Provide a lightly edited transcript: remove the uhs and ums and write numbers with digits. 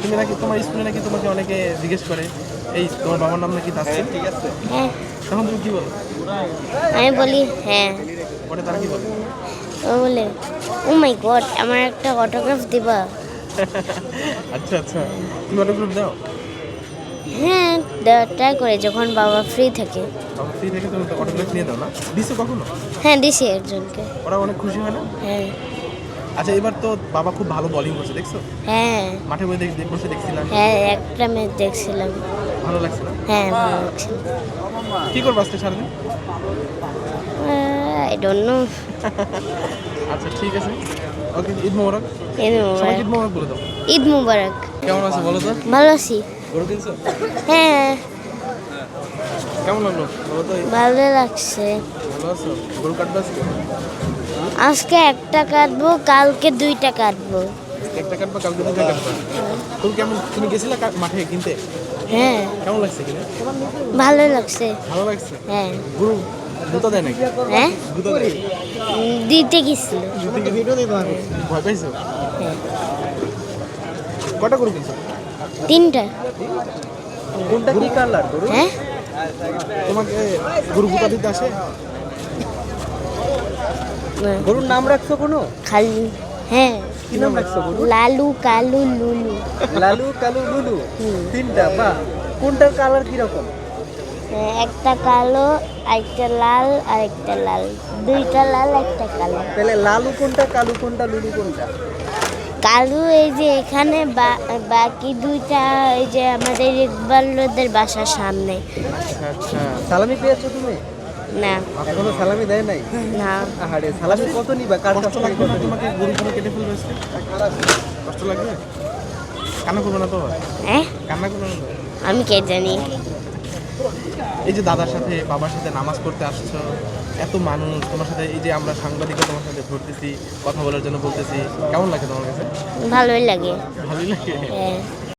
তুমি নাকি তোমার স্কুলে নাকি তোমাকে অনেকে জিজ্ঞেস করে এই তোমার বাবার নাম নাকি তাসকিন? ঠিক আছে। হ্যাঁ, তখন তুমি কি বলো? আমি বলি হ্যাঁ। পরে তারা কি বলে? ও বলে ও মাই গড, আমার একটা অটোগ্রাফ দিবা? আচ্ছা আচ্ছা, তুমি অটোগ্রাফ দাও? হ্যাঁ, ট্রাই করে যখন বাবা ফ্রি থাকে। তখন ফ্রি থেকে তুমি অটোগ্রাফ নিয়ে দাও না? দিছো কখনো? হ্যাঁ, দিছি একজনকে। ওরা অনেক খুশি হয় না? হ্যাঁ আচ্ছা, এবার তো বাবা খুব ভালো বোলিং করছে, দেখছো? হ্যাঁ মাঠে বসে দেখছিলাম। হ্যাঁ, একটা ম্যাচ দেখছিলাম। ভালো লাগছে না? হ্যাঁ, ভালো লাগছিল। কি করবো আজকে সারাদিন? I don't know. আচ্ছা ঠিক আছে, ওকে, ঈদ মোবারক। ঈদ সবাইকে ঈদ মুবারক। মোবারক বলে দাও। ঈদ মুবারক। কেমন আছো বলো তো? ভালো আছি। গরু কিনছো? হ্যাঁ, কেমন লাগলো বলো তো? ভালো লাগছে। ভালো আছো? গরু কাটবে আজকে? আজকে একটা কাটবো, কালকে দুইটা কাটবো। একটা কাটবা, কালকে দুটো কাটবা। তুমি গেছিলা মাঠে কিনতে? হ্যাঁ, কেমন লাগছে কিনে? ভালো লাগছে। ভালো লাগছে? হ্যাঁ গরু জুতা দেয় নাকি? হ্যাঁ, জুতা দেয়? দিতে গেছিল। ভয় পাইছো? হ্যাঁ, কটা গরু কিনছো? তিনটা। কোনটা কি কালার গরু? হ্যাঁ, তোমাকে গরু জুতা দিতে আসে? না, গরুর নাম রাখছো কোনো? খালি। হ্যাঁ, কি নাম রাখছো গরু? লালু, কালু, লুলু। লালু, কালু, লুলু। হুম। তিনটা, বাহ। কোনটার কালার কি রকম? একটা কালো, একটা লাল, আর একটা লাল। দুইটা লাল, একটা কালো। তাহলে লালু কোনটা, কালু কোনটা, লুলু কোনটা? কালু এই যে এখানে, বাকি দুইটা এই যে আমাদের ইকবালদের বাসার সামনে। আচ্ছা আচ্ছা, সালামি পেয়েছো তুমি? না এখনো সালামি দেয় নাই? না, আহারে, সালামি কত নিবা? কার কাছ থেকে কত নিবা? তোমাকে গরুগুলো কেটে ফেলবে আজকে? কষ্ট লাগবে? কান্না করবে না তো? হ্যাঁ, কান্না করবে না তো? আমি কে জানি। এই যে দাদার সাথে বাবার সাথে নামাজ পড়তে আসছো, এত মানুষ তোমার সাথে, এই যে আমরা সাংবাদিকও তোমার সাথে ঘুরতেছি, কথা বলার জন্য বলতেছি, কেমন লাগে তোমার কাছে? ভালোই লাগে। ভালোই লাগে। হ্যাঁ।